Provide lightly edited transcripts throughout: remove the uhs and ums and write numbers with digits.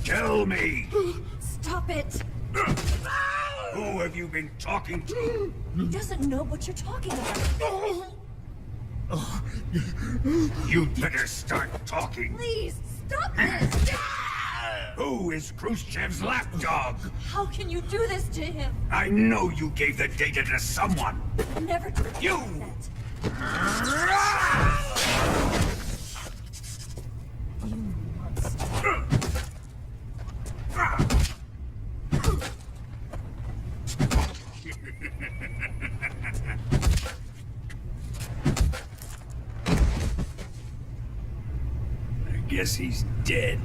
Tell me! Stop it! Who have you been talking to? He doesn't know what you're talking about. You'd better start talking. Please, stop this! Who is Khrushchev's lapdog? How can you do this to him? I know you gave the data to someone. Never do You! that. You monster. I guess he's dead.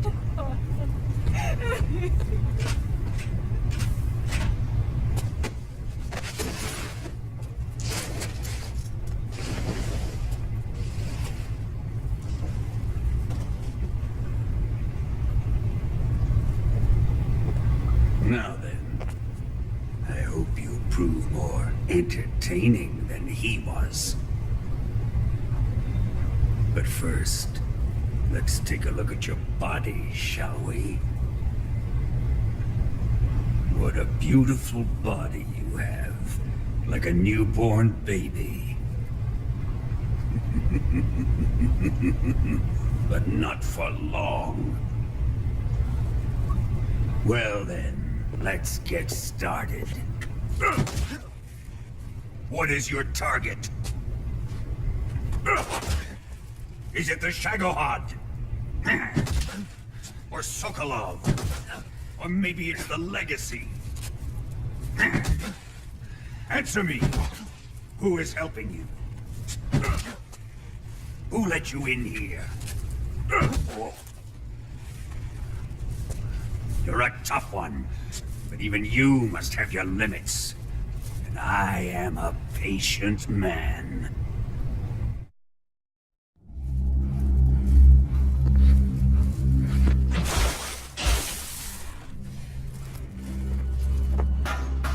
Now then, I hope you prove more entertaining than he was. But first, let's take a look at your body, shall we? What a beautiful body you have, like a newborn baby. But not for long. Well then, let's get started. What is your target? Is it the Shagohod? Or Sokolov? Or maybe it's the Legacy? Answer me! Who is helping you? Who let you in here? You're a tough one, but even you must have your limits. And I am a patient man.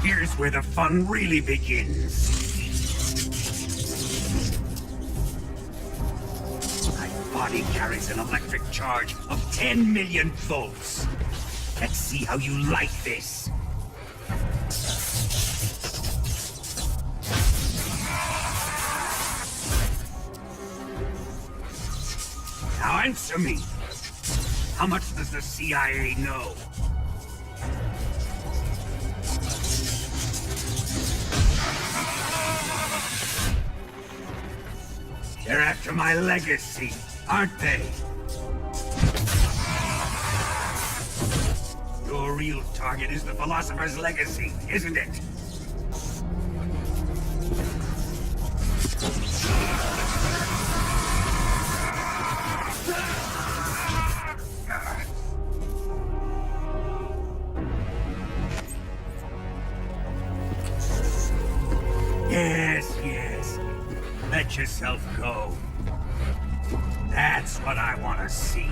Here's where the fun really begins. My body carries an electric charge of 10 million volts. Let's see how you like this. Now answer me. How much does the CIA know? They're after my legacy, aren't they? Your real target is the Philosopher's Legacy, isn't it? Yes, yes. Let yourself go. That's what I want to see.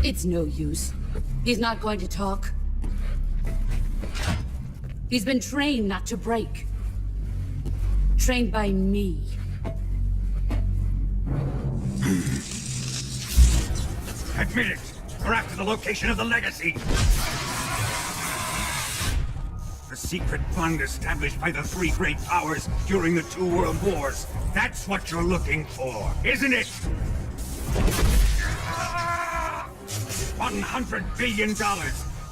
It's no use. He's not going to talk. He's been trained not to break. Trained by me. Admit it! We're after the location of the Legacy! The secret fund established by the three great powers during the two world wars. That's what you're looking for, isn't it? $100 billion,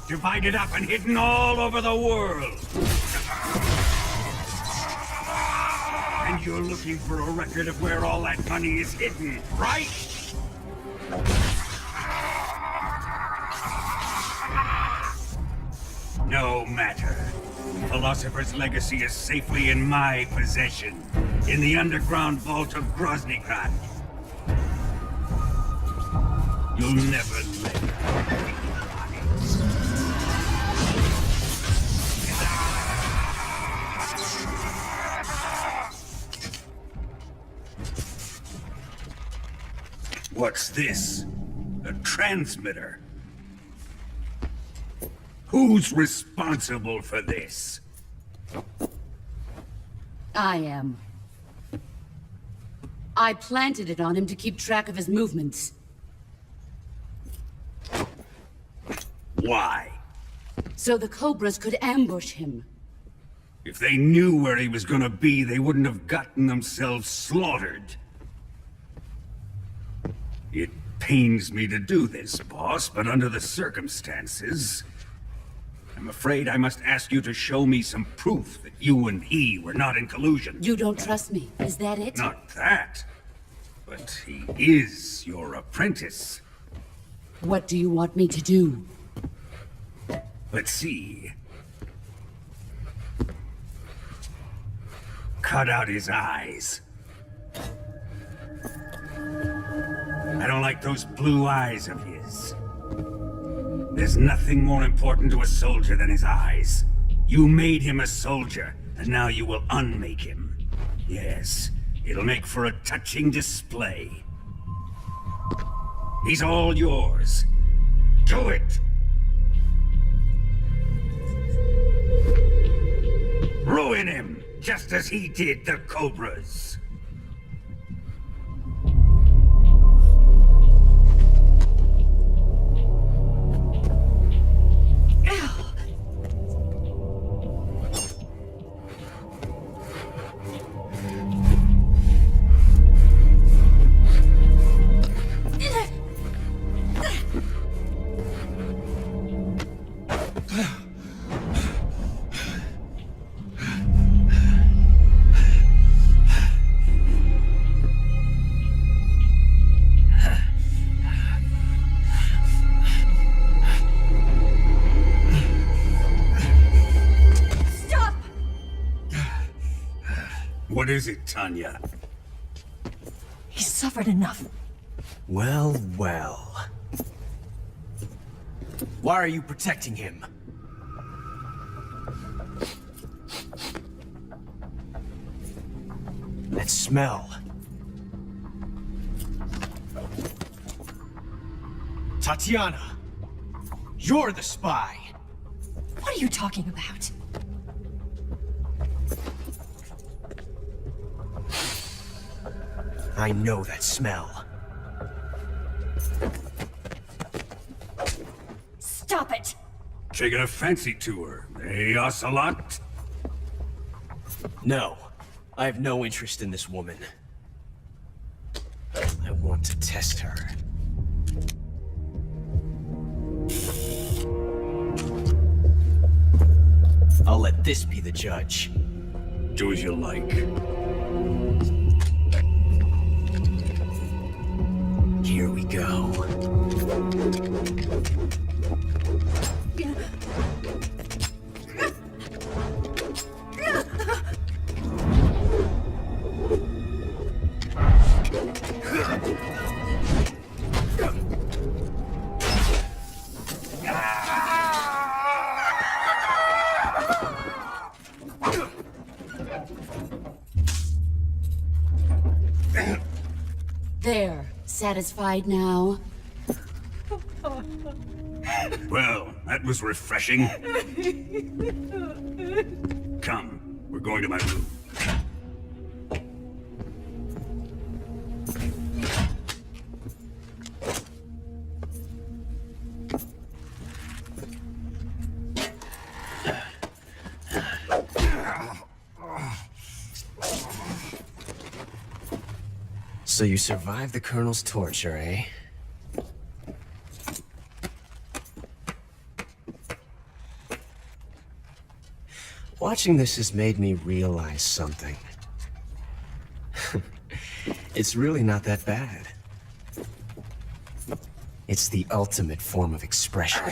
divided up and hidden all over the world. And you're looking for a record of where all that money is hidden, right? No matter. Philosopher's Legacy is safely in my possession, in the underground vault of Groznygrad. You'll never live. What's this? A transmitter? Who's responsible for this? I am. I planted it on him to keep track of his movements. Why? So the Cobras could ambush him. If they knew where he was gonna be, they wouldn't have gotten themselves slaughtered. It pains me to do this, boss, but under the circumstances, I'm afraid I must ask you to show me some proof that you and he were not in collusion. You don't trust me, is that it? Not that, but he is your apprentice. What do you want me to do? Let's see. Cut out his eyes. I don't like those blue eyes of his. There's nothing more important to a soldier than his eyes. You made him a soldier, and now you will unmake him. Yes, it'll make for a touching display. He's all yours. Do it! Ruin him, just as he did the Cobras. Stop! What is it, Tanya? He's suffered enough. Well, well. Why are you protecting him? That smell. Tatiana! You're the spy! What are you talking about? I know that smell. Stop it! Taking a fancy to her, eh, Ocelot? No. I have no interest in this woman. I want to test her. I'll let this be the judge. Do as you like. Here we go. There. Satisfied now? Well, that was refreshing. Come, we're going to my room. So you survived the Colonel's torture, eh? Watching this has made me realize something. It's really not that bad. It's the ultimate form of expression.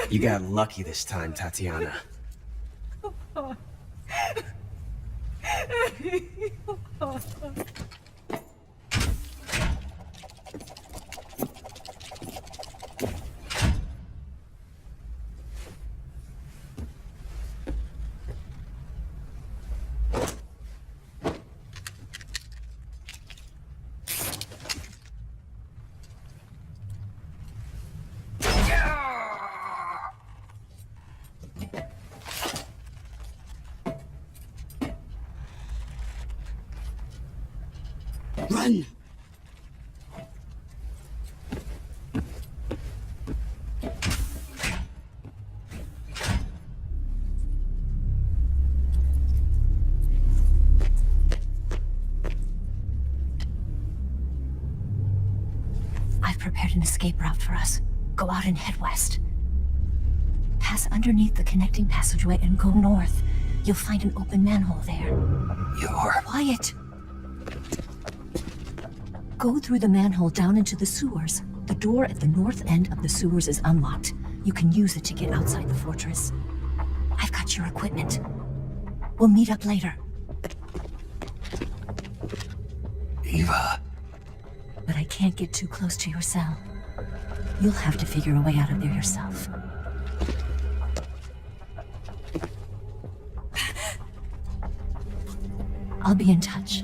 You got lucky this time, Tatiana. Run! I've prepared an escape route for us. Go out and head west. Pass underneath the connecting passageway and go north. You'll find an open manhole there. You're... Quiet! Go through the manhole down into the sewers. The door at the north end of the sewers is unlocked. You can use it to get outside the fortress. I've got your equipment. We'll meet up later. Eva. But I can't get too close to your cell. You'll have to figure a way out of there yourself. I'll be in touch.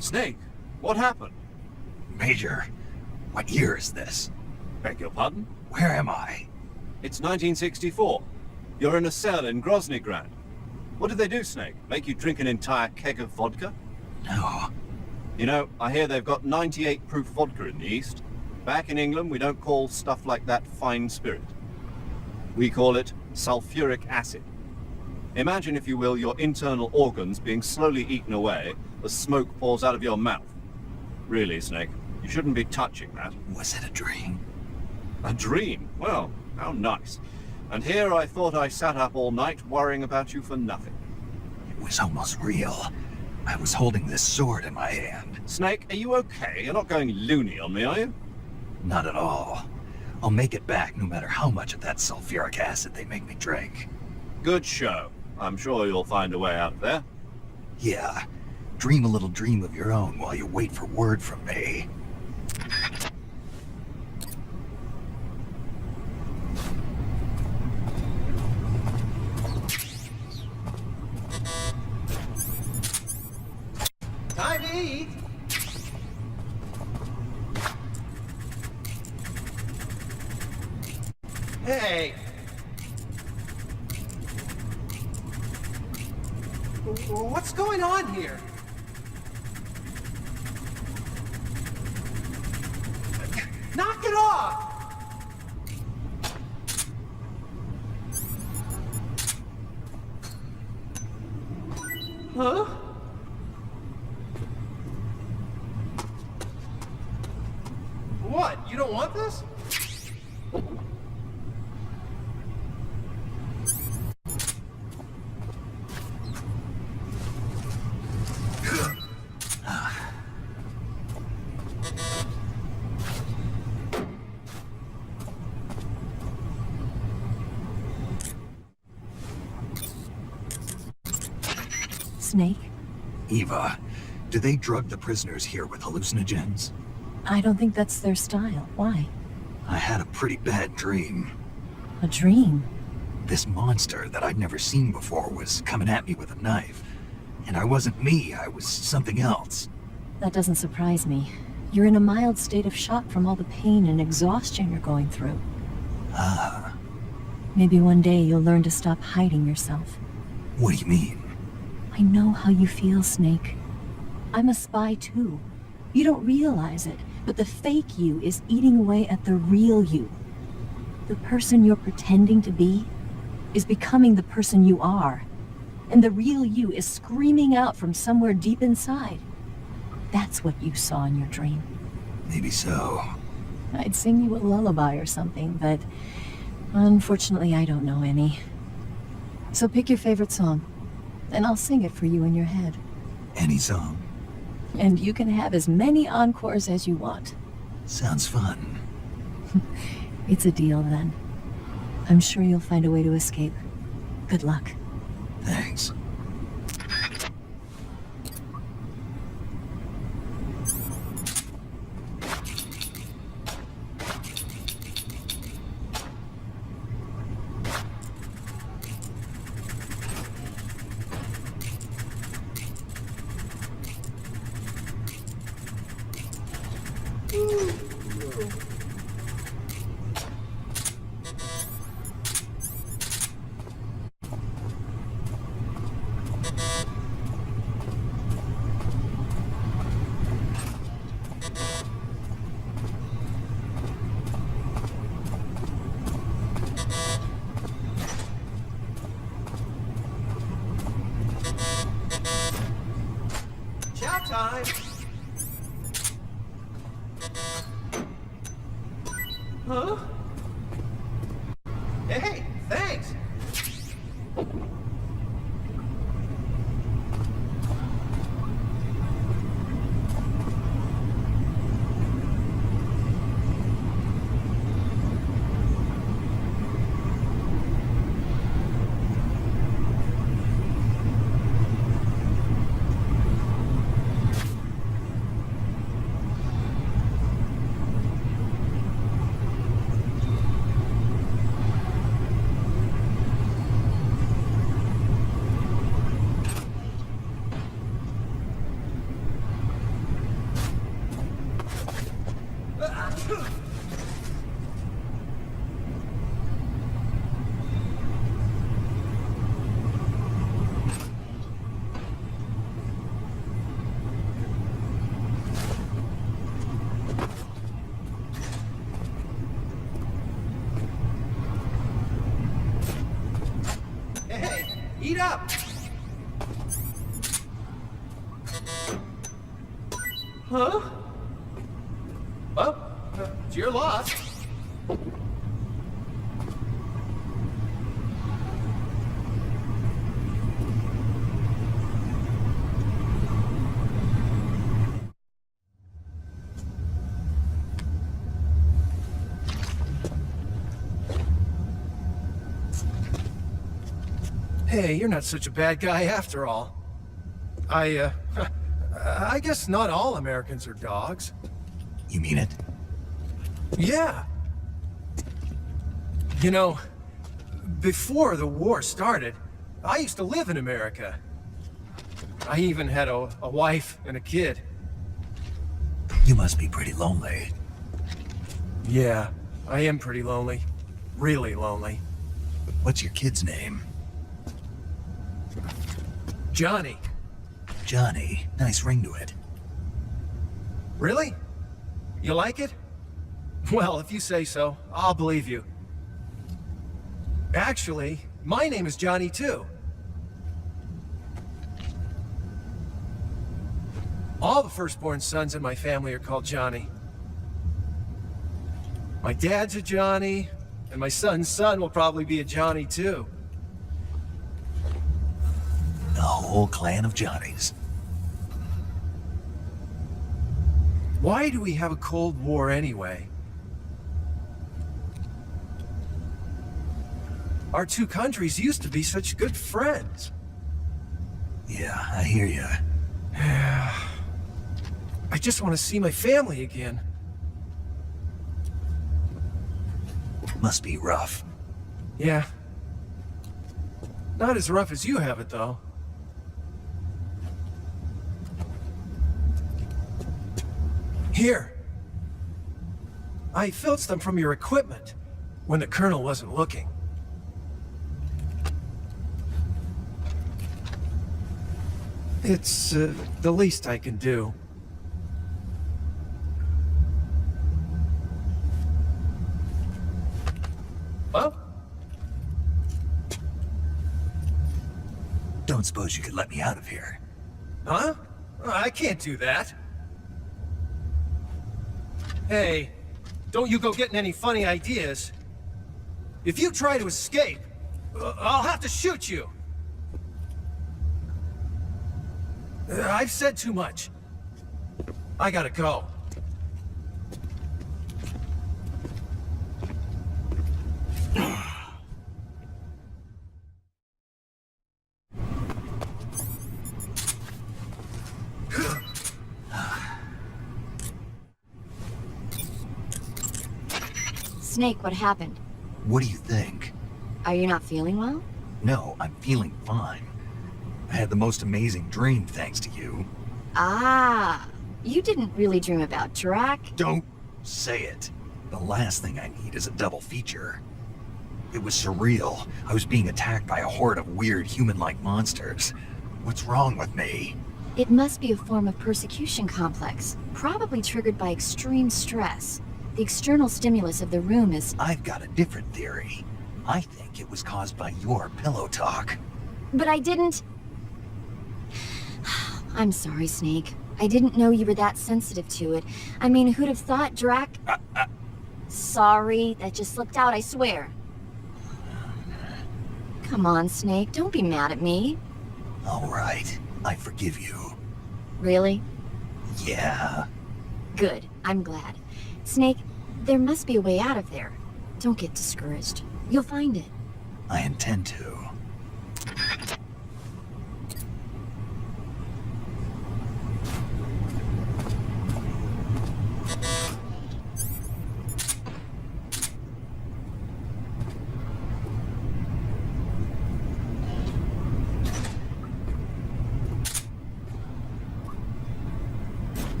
Snake, what happened? Major, what year is this? Beg your pardon? Where am I? It's 1964. You're in a cell in Grozny Grad. What did they do, Snake? Make you drink an entire keg of vodka? No. You know, I hear they've got 98 proof vodka in the East. Back in England, we don't call stuff like that fine spirit. We call it sulfuric acid. Imagine, if you will, your internal organs being slowly eaten away as smoke pours out of your mouth. Really, Snake, you shouldn't be touching that. Was it a dream? A dream? Well, how nice. And here I thought I sat up all night worrying about you for nothing. It was almost real. I was holding this sword in my hand. Snake, are you okay? You're not going loony on me, are you? Not at all. I'll make it back no matter how much of that sulfuric acid they make me drink. Good show. I'm sure you'll find a way out of there. Yeah. Dream a little dream of your own while you wait for word from me. Time to eat. Hey. What's going on here? Knock it off! Huh? What? You don't want this? Snake, Eva, do they drug the prisoners here with hallucinogens? I don't think that's their style. Why? I had a pretty bad dream. A dream? This monster that I'd never seen before was coming at me with a knife. And I wasn't me, I was something else. That doesn't surprise me. You're in a mild state of shock from all the pain and exhaustion you're going through. Ah, Maybe one day you'll learn to stop hiding yourself. what do you mean? I know how you feel, Snake. I'm a spy too. You don't realize it, but the fake you is eating away at the real you. The person you're pretending to be is becoming the person you are. And the real you is screaming out from somewhere deep inside. That's what you saw in your dream. Maybe so. I'd sing you a lullaby or something, but unfortunately I don't know any. So pick your favorite song, and I'll sing it for you in your head. Any song. And you can have as many encores as you want. Sounds fun. It's a deal then. I'm sure you'll find a way to escape. Good luck. Thanks. Chow time! Huh? Hey, thanks! Hey, eat up! Huh? Well, it's your loss. Hey, you're not such a bad guy after all. I guess not all Americans are dogs. You mean it? Yeah. You know, before the war started, I used to live in America. I even had a wife and a kid. You must be pretty lonely. Yeah, I am pretty lonely. Really lonely. What's your kid's name? Johnny. Johnny. Nice ring to it. Really? You like it? Well, if you say so, I'll believe you. Actually, my name is Johnny too. All the firstborn sons in my family are called Johnny. My dad's a Johnny, and my son's son will probably be a Johnny too. The whole clan of Johnnies. Why do we have a Cold War anyway? Our two countries used to be such good friends. Yeah, I hear ya. I just want to see my family again. Must be rough. Yeah. Not as rough as you have it, though. Here. I filched them from your equipment when the Colonel wasn't looking. It's the least I can do. Well? Don't suppose you could let me out of here? Huh? I can't do that. Hey, don't you go getting any funny ideas. If you try to escape, I'll have to shoot you. I've said too much. I gotta go. Snake, what happened? What do you think? Are you not feeling well? No, I'm feeling fine. I had the most amazing dream thanks to you. Ah, you didn't really dream about Drac. Don't say it. The last thing I need is a double feature. It was surreal. I was being attacked by a horde of weird human-like monsters. What's wrong with me? It must be a form of persecution complex, probably triggered by extreme stress. The external stimulus of the room is... I've got a different theory. I think it was caused by your pillow talk. But I didn't... I'm sorry, Snake. I didn't know you were that sensitive to it. I mean, who'd have thought Drac... Sorry, that just slipped out, I swear. Come on, Snake, don't be mad at me. All right, I forgive you. Really? Yeah. Good, I'm glad. Snake, there must be a way out of there. Don't get discouraged. You'll find it. I intend to.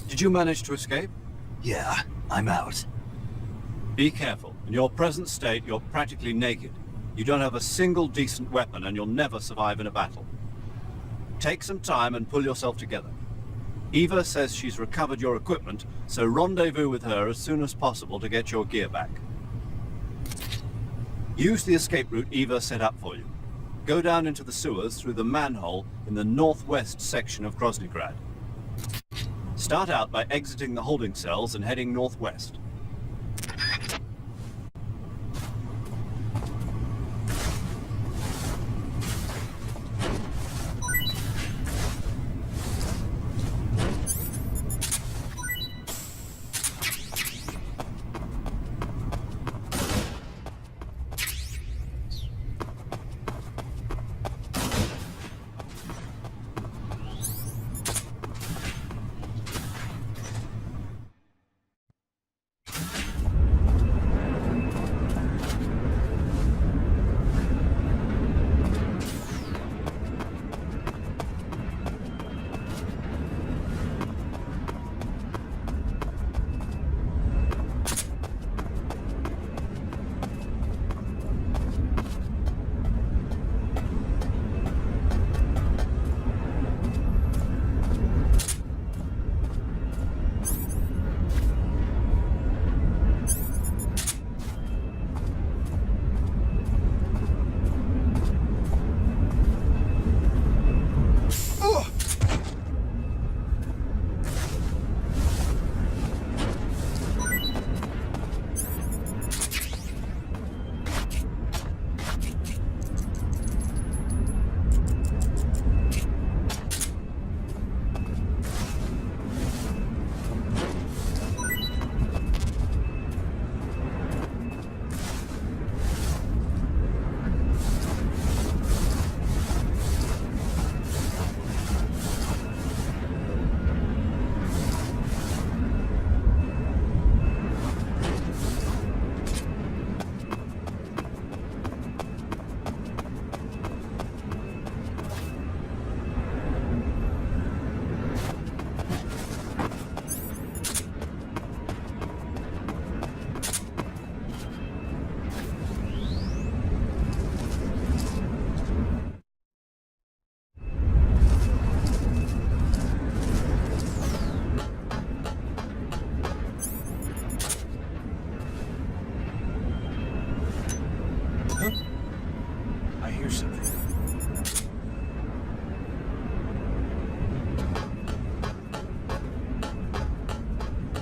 Did you manage to escape? Yeah, I'm out. Be careful. In your present state, you're practically naked. You don't have a single decent weapon, and you'll never survive in a battle. Take some time and pull yourself together. Eva says she's recovered your equipment, so rendezvous with her as soon as possible to get your gear back. Use the escape route Eva set up for you. Go down into the sewers through the manhole in the northwest section of Krosnygrad. Start out by exiting the holding cells and heading northwest.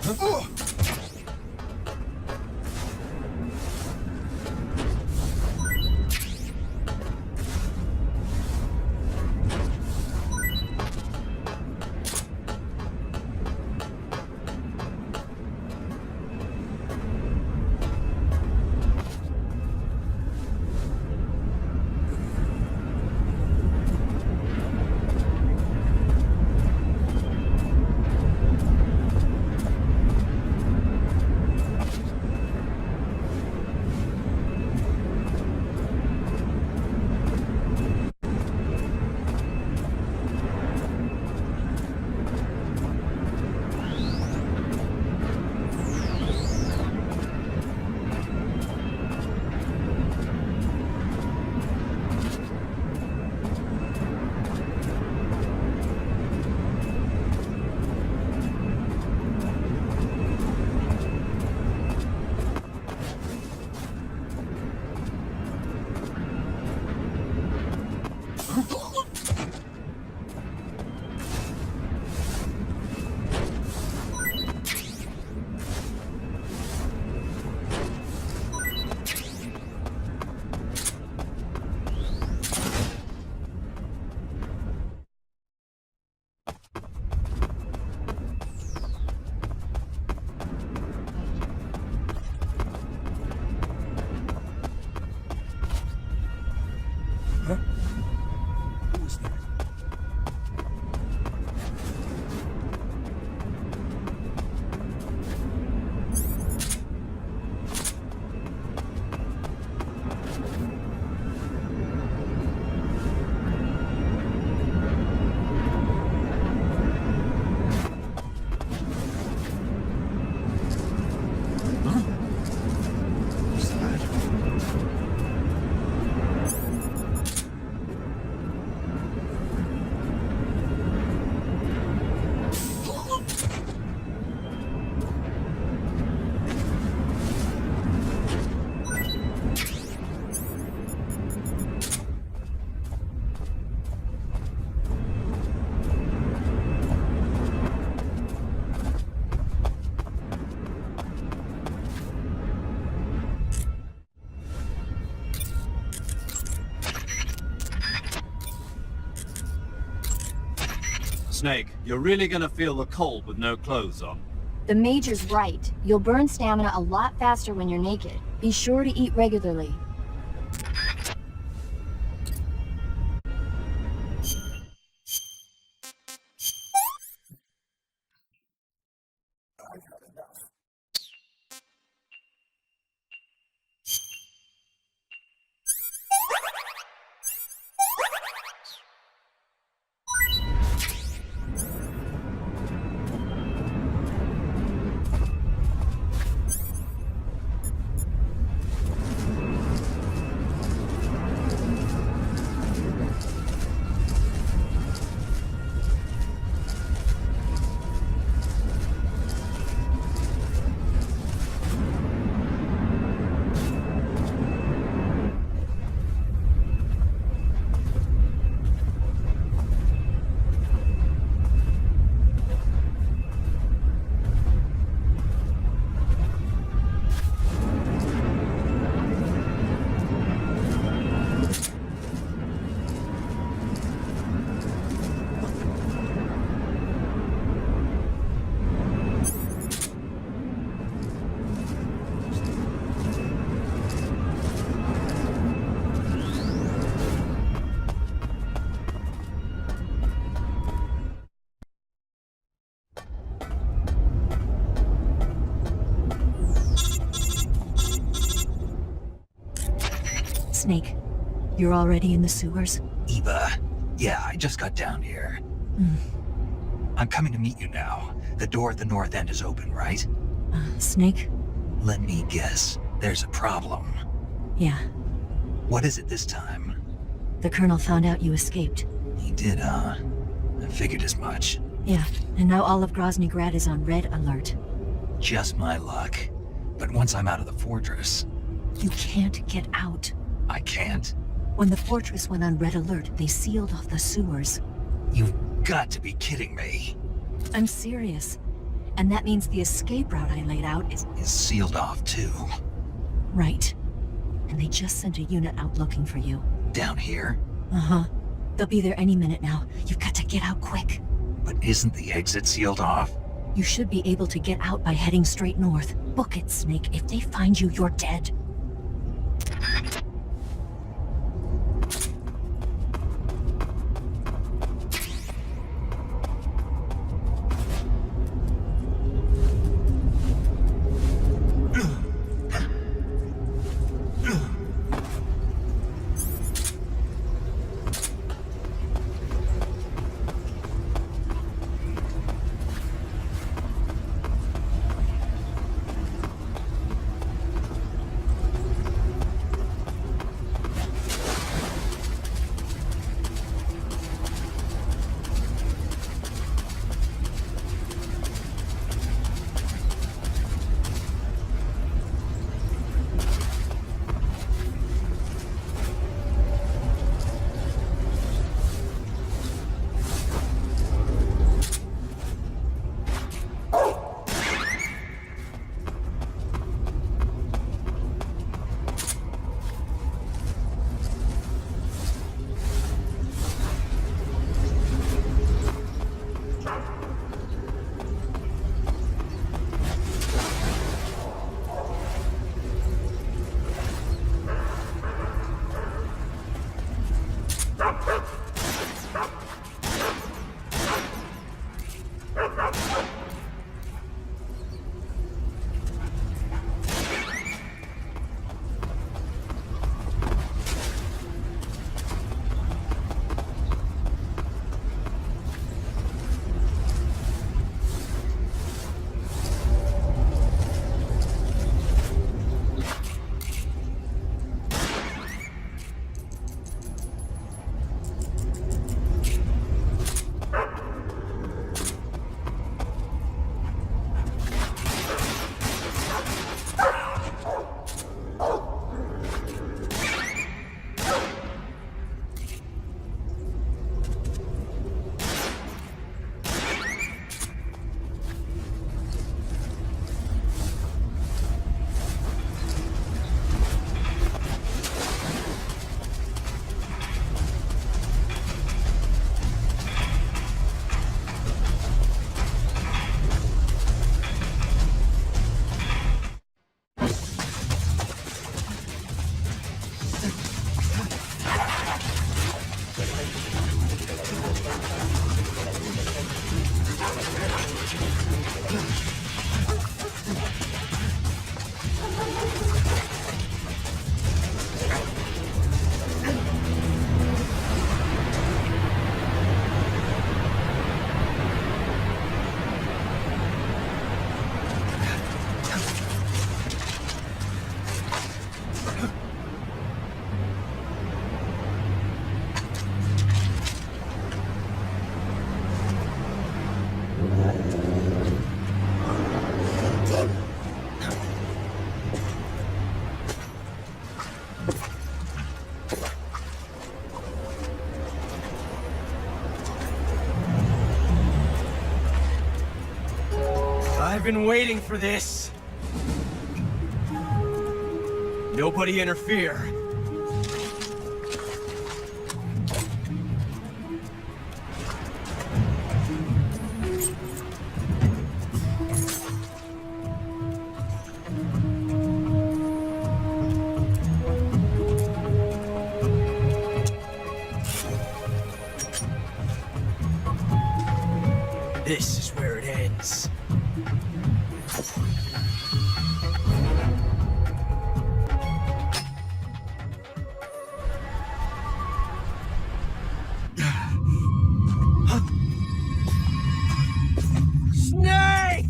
Who was that? Who's that? Snake, you're really gonna feel the cold with no clothes on. The Major's right. You'll burn stamina a lot faster when you're naked. Be sure to eat regularly. Snake, you're already in the sewers? Eva, yeah, I just got down here. I'm coming to meet you now. The door at the north end is open, right? Snake? Let me guess. There's a problem. Yeah. What is it this time? The Colonel found out you escaped. He did, huh? I figured as much. Yeah, and now all of Grozny Grad is on red alert. Just my luck. But once I'm out of the fortress, You can't get out. I can't. When the fortress went on red alert, they sealed off the sewers. You've got to be kidding me. I'm serious. And that means the escape route I laid out is Is sealed off too. right. And they just sent a unit out looking for you. Down here? Uh-huh. They'll be there any minute now. You've got to get out quick. But isn't the exit sealed off? You should be able to get out by heading straight north. Book it, Snake. If they find you, you're dead. I've been waiting for this. Nobody interfere. This is where it ends. Snake!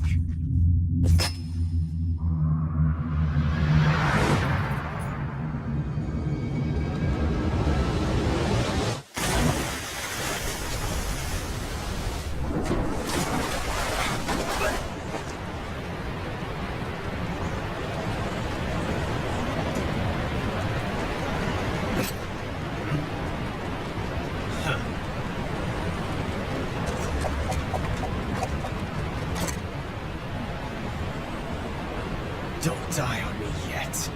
Don't die on me yet.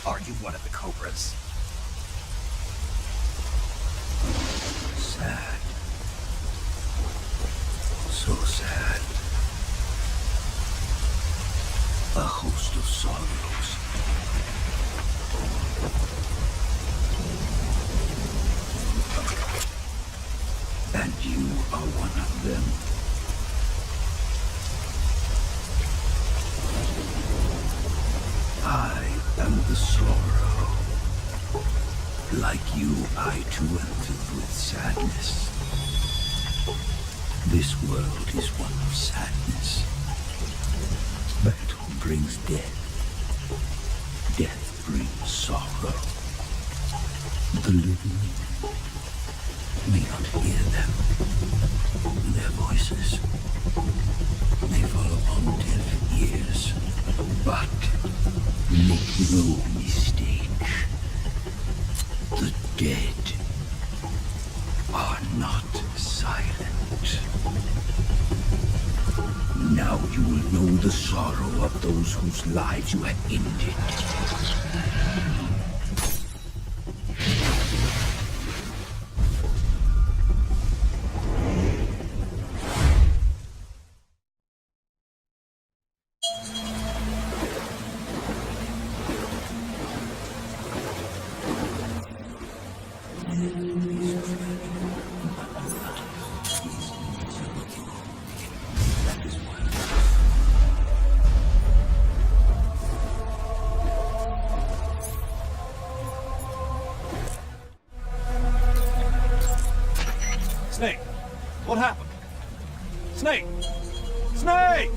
Are you one of the Cobras? Sad. So sad. A host of sorrows. And you are one of them. I am the sorrow. Like you, I too am filled with sadness. This world is one of sadness. Battle brings death. Death brings sorrow. The living may not hear them. Their voices may fall upon deaf ears. But make no mistake, the dead are not silent. Now you will know the sorrow of those whose lives you have ended. Snake! What happened? Snake! Snake!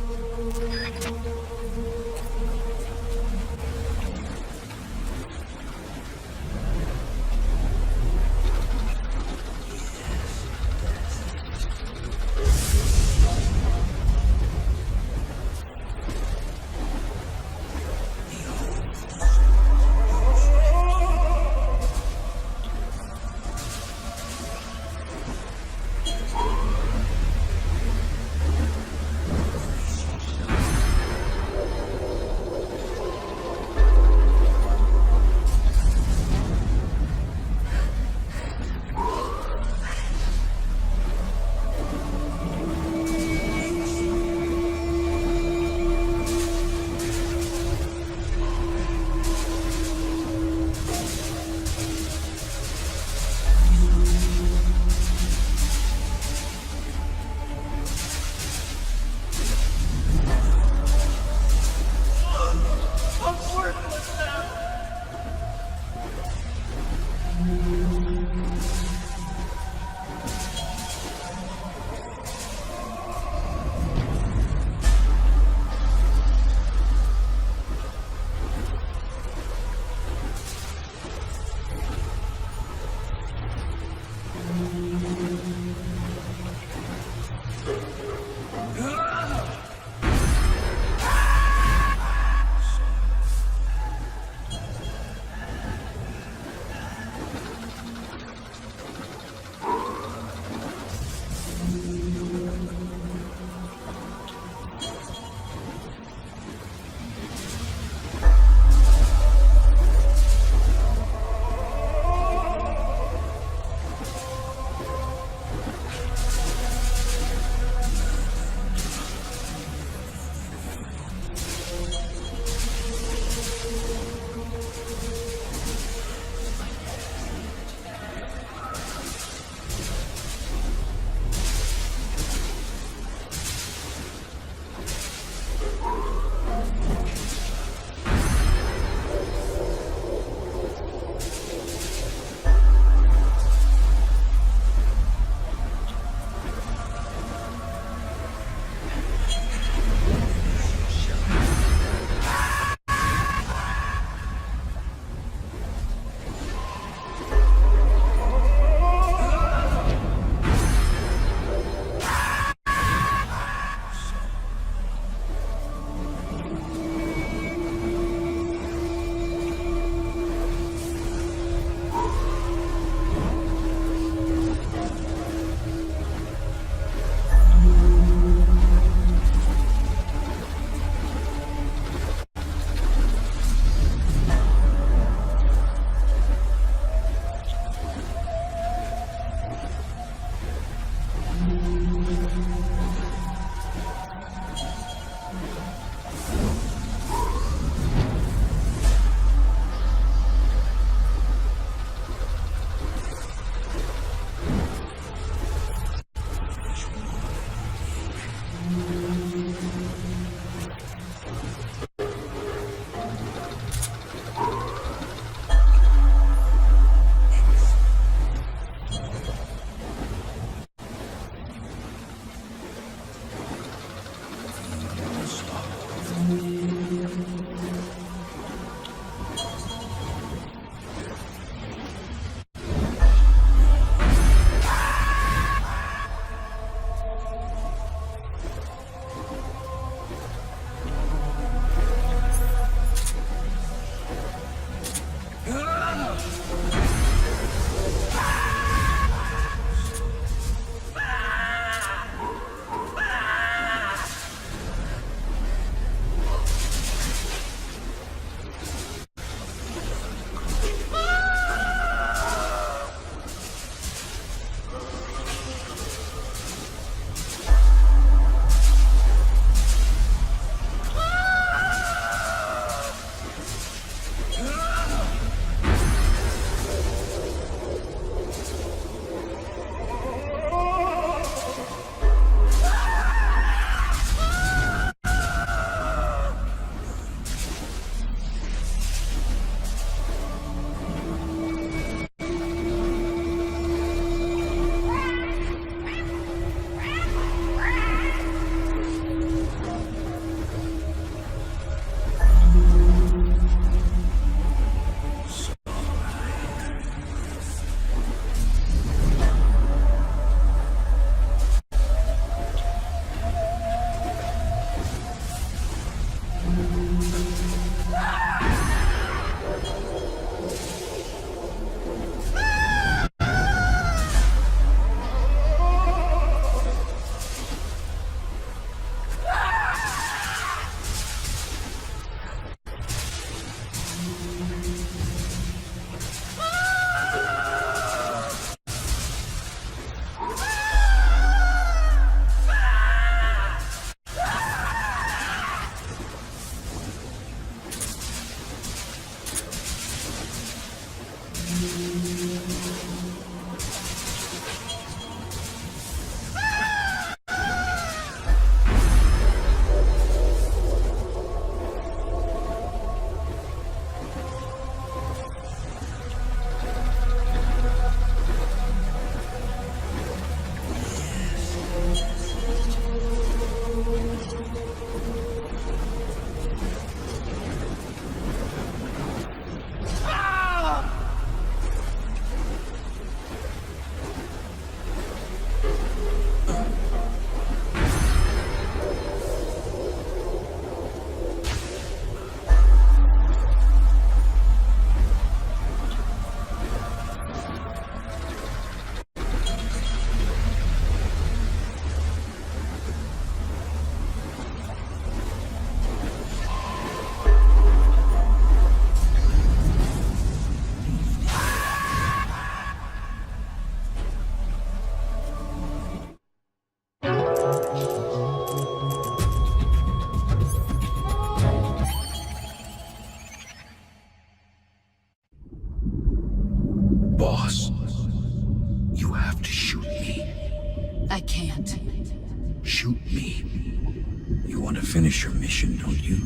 shoot you,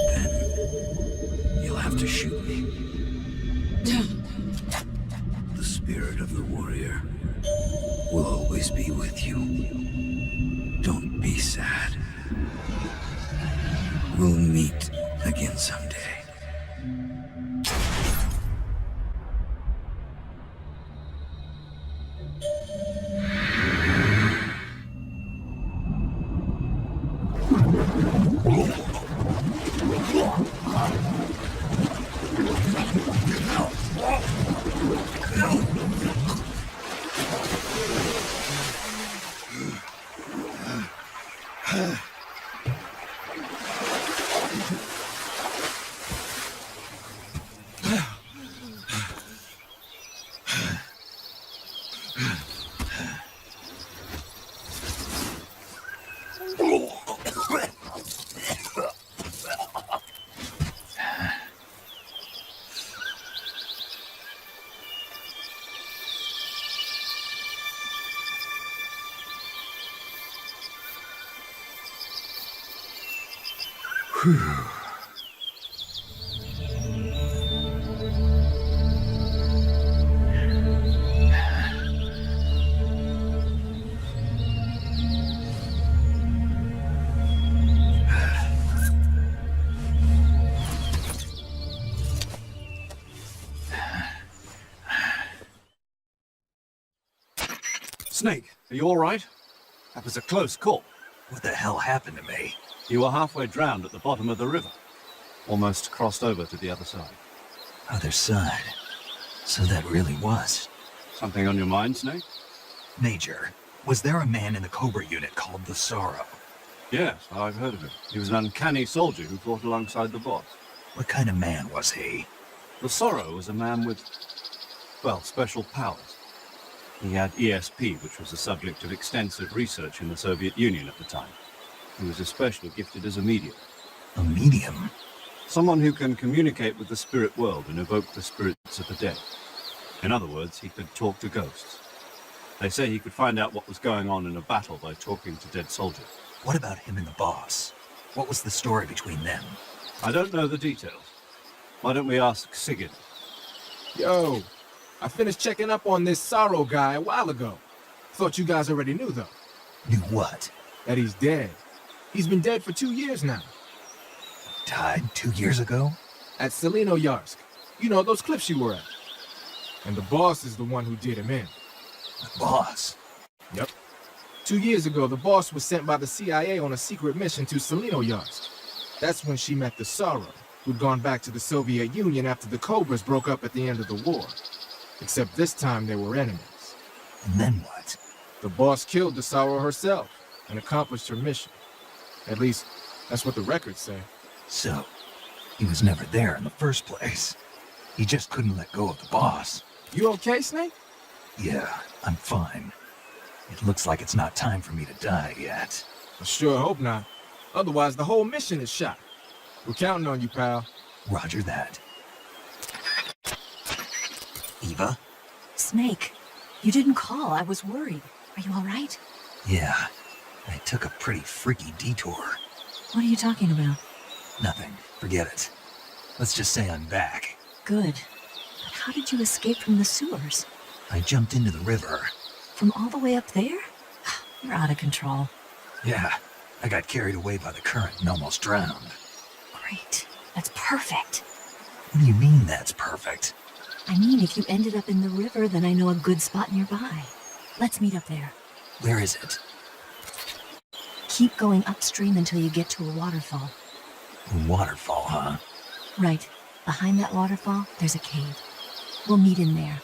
then you'll have to shoot me. The spirit of the warrior will always be with you. Don't be sad. We'll meet again someday. Snake, are you all right? That was a close call. What the hell happened to me? You were halfway drowned at the bottom of the river. Almost crossed over to the other side. Other side. So that really was. Something on your mind, Snake? Major, was there a man in the Cobra unit called the Sorrow? Yes, I've heard of him. He was an uncanny soldier who fought alongside the boss. What kind of man was he? The Sorrow was a man with, well, special powers. He had ESP, which was the subject of extensive research in the Soviet Union at the time. He was especially gifted as a medium. A medium? Someone who can communicate with the spirit world and evoke the spirits of the dead. In other words, he could talk to ghosts. They say he could find out what was going on in a battle by talking to dead soldiers. What about him and the boss? What was the story between them? I don't know the details. Why don't we ask Sigurd? Yo, I finished checking up on this Sorrow guy a while ago. Thought you guys already knew, though. Knew what? That he's dead. He's been dead for 2 years now. Died 2 years ago? At Selino-Yarsk. You know, those cliffs you were at. And the boss is the one who did him in. The boss? Yep. 2 years ago, the boss was sent by the CIA on a secret mission to Selino-Yarsk. That's when she met the Sorrow, who'd gone back to the Soviet Union after the Cobras broke up at the end of the war. Except this time they were enemies. And then what? The boss killed the Sorrow herself and accomplished her mission. At least, that's what the records say. So, he was never there in the first place. He just couldn't let go of the boss. You okay, Snake? Yeah, I'm fine. It looks like it's not time for me to die yet. I sure hope not. Otherwise, the whole mission is shot. We're counting on you, pal. Roger that. Eva? Snake, you didn't call. I was worried. Are you all right? Yeah, I took a pretty freaky detour. What are you talking about? Nothing. Forget it. Let's just say I'm back. Good. But how did you escape from the sewers? I jumped into the river. From all the way up there? You're out of control. Yeah, I got carried away by the current and almost drowned. Great. That's perfect. What do you mean that's perfect? I mean, if you ended up in the river, then I know a good spot nearby. Let's meet up there. Where is it? Keep going upstream until you get to a waterfall. A waterfall, huh? Right. Behind that waterfall, there's a cave. We'll meet in there.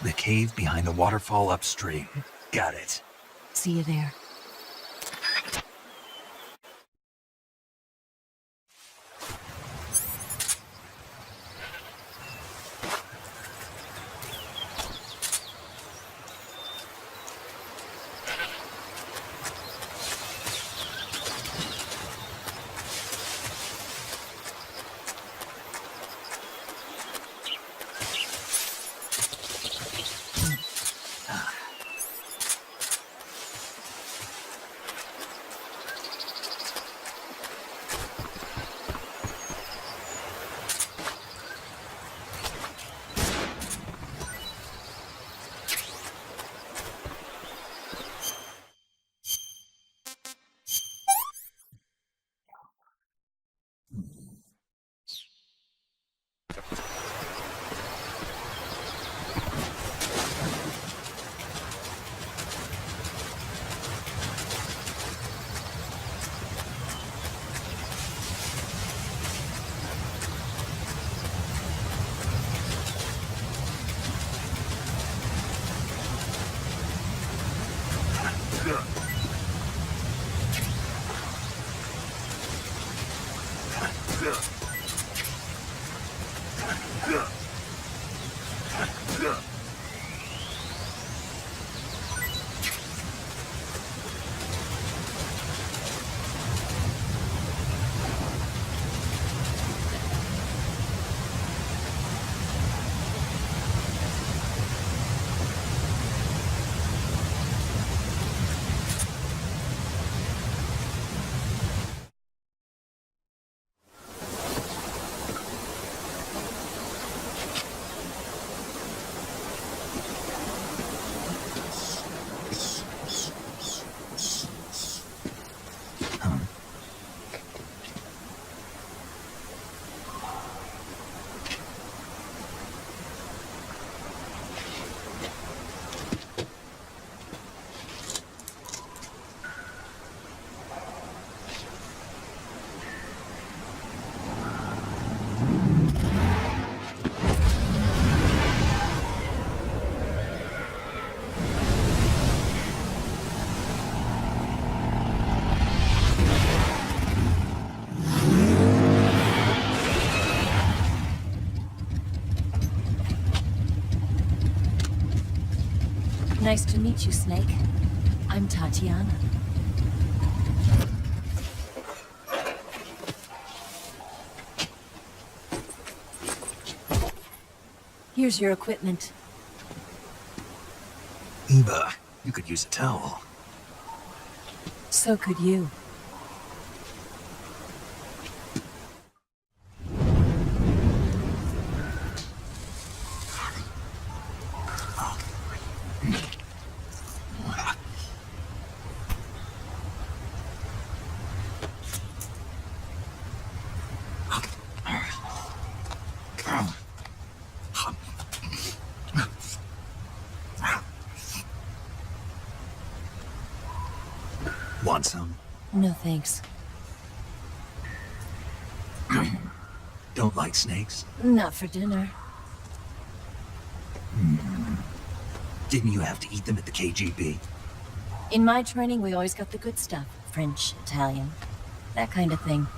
The cave behind the waterfall upstream. Got it. See you there. Nice to meet you, Snake. I'm Tatiana. Here's your equipment. Eva, you could use a towel. So could you. Want some? No thanks. Don't like snakes? Not for dinner. Didn't you have to eat them at the KGB? In my training, we always got the good stuff. French, Italian, that kind of thing.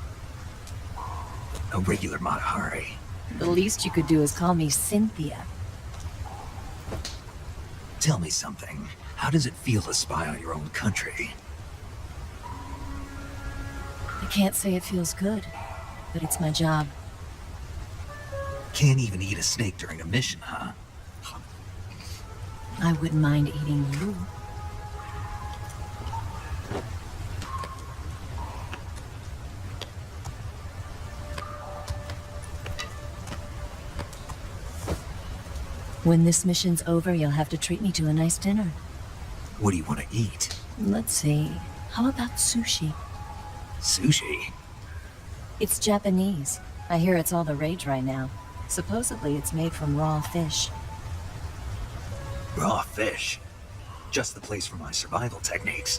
A regular Mata Hari. The least you could do is call me Cynthia. Tell me something. How does it feel to spy on your own country? I can't say it feels good, but it's my job. Can't even eat a snake during a mission, huh? I wouldn't mind eating you. When this mission's over, you'll have to treat me to a nice dinner. What do you want to eat? Let's see. How about sushi? Sushi? It's Japanese. I hear it's all the rage right now. Supposedly it's made from raw fish. Raw fish. Just the place for my survival techniques.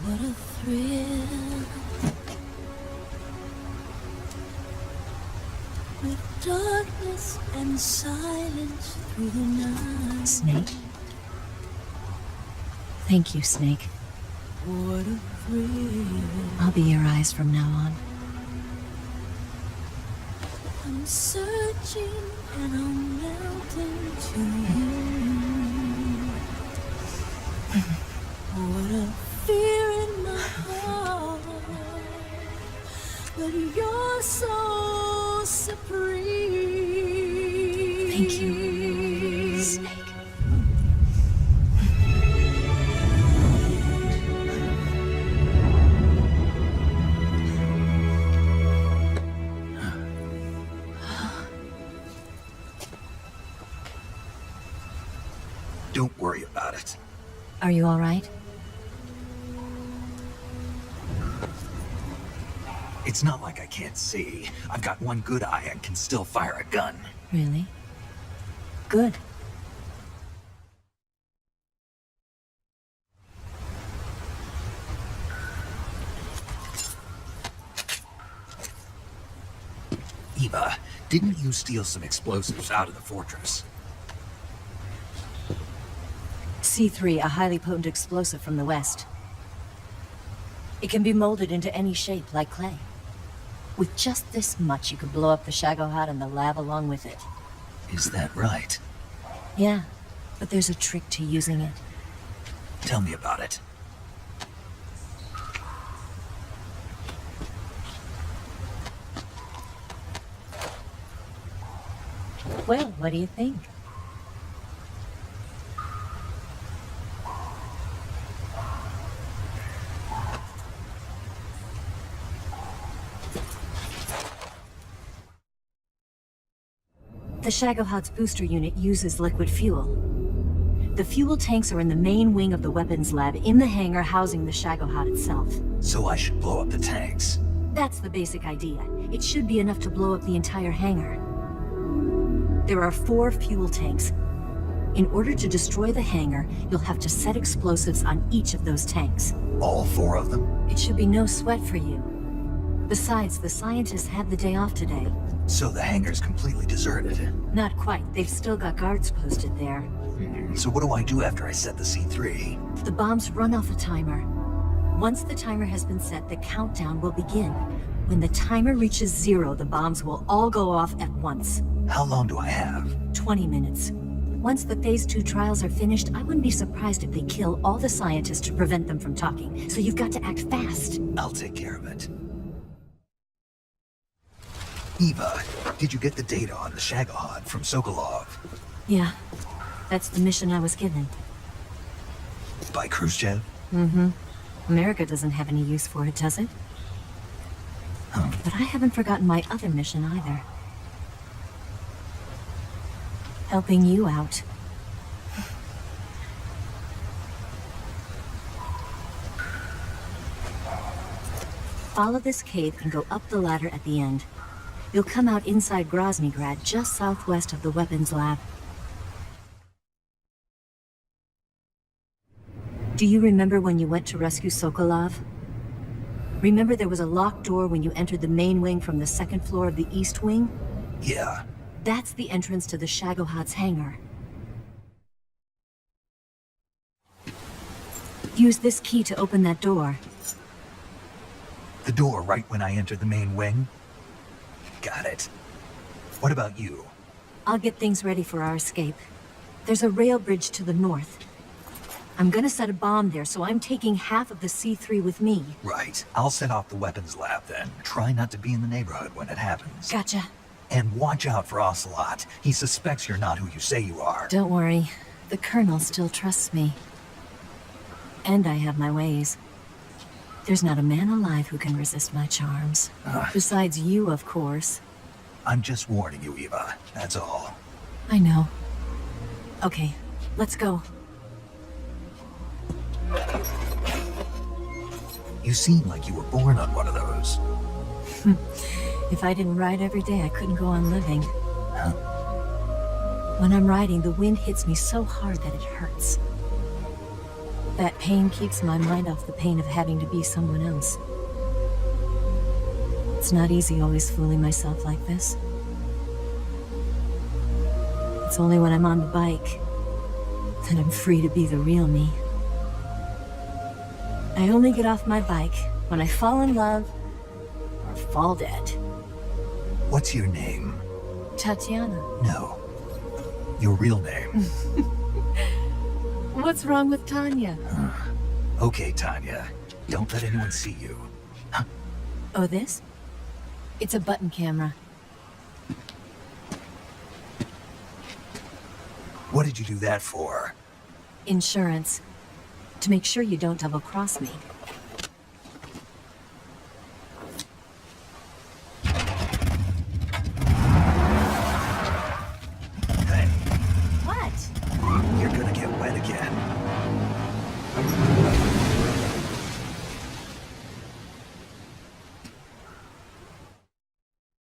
What a thrill. With darkness and silence through the night. Snake? Thank you, Snake. What a thrill. I'll be your eyes from now on. I'm searching and I'm melting to you. What a fear in my heart. But you're so supreme. Thank you, Snake. Don't worry about it. Are you all right? It's not like I can't see. I've got one good eye and can still fire a gun. Really? Good. Eva, didn't you steal some explosives out of the fortress? C3, a highly potent explosive from the west. It can be molded into any shape, like clay. With just this much, you could blow up the Shagohod and the lab along with it. Is that right? Yeah, but there's a trick to using it. Tell me about it. Well, what do you think? The Shagohod's booster unit uses liquid fuel. The fuel tanks are in the main wing of the weapons lab in the hangar housing the Shagohod itself. So I should blow up the tanks. That's the basic idea. It should be enough to blow up the entire hangar. There are 4 fuel tanks. In order to destroy the hangar, you'll have to set explosives on each of those tanks. All 4 of them? It should be no sweat for you. Besides, the scientists had the day off today. So the hangar's completely deserted. Not quite. They've still got guards posted there. So what do I do after I set the C3? The bombs run off a timer. Once the timer has been set, the countdown will begin. When the timer reaches 0, the bombs will all go off at once. How long do I have? 20 minutes. Once the Phase 2 trials are finished, I wouldn't be surprised if they kill all the scientists to prevent them from talking. So you've got to act fast. I'll take care of it. Eva, did you get the data on the Shagohod from Sokolov? Yeah, that's the mission I was given. By Khrushchev? Mm-hmm. America doesn't have any use for it, does it? But I haven't forgotten my other mission either. Helping you out. Follow this cave and go up the ladder at the end. You'll come out inside Groznygrad, just southwest of the weapons lab. Do you remember when you went to rescue Sokolov? Remember there was a locked door when you entered the main wing from the 2nd floor of the east wing? Yeah. That's the entrance to the Shagohod's hangar. Use this key to open that door. The door right when I entered the main wing? Got it. What about you? I'll get things ready for our escape. There's a rail bridge to the north. I'm gonna set a bomb there, so I'm taking half of the C3 with me. Right. I'll set off the weapons lab then. Try not to be in the neighborhood when it happens. Gotcha. And watch out for Ocelot. He suspects you're not who you say you are. Don't worry. The Colonel still trusts me. And I have my ways. There's not a man alive who can resist my charms. Besides you, of course. I'm just warning you, Eva. That's all. I know. Okay, let's go. You seem like you were born on one of those. If I didn't ride every day, I couldn't go on living. When I'm riding, the wind hits me so hard that it hurts. That pain keeps my mind off the pain of having to be someone else. It's not easy always fooling myself like this. It's only when I'm on the bike that I'm free to be the real me. I only get off my bike when I fall in love or fall dead. What's your name? Tatiana. No. Your real name. What's wrong with Tanya? Okay, Tanya. Don't let anyone see you. Oh, this? It's a button camera. What did you do that for? Insurance. To make sure you don't double-cross me. Hey, What? you're gonna get wet again.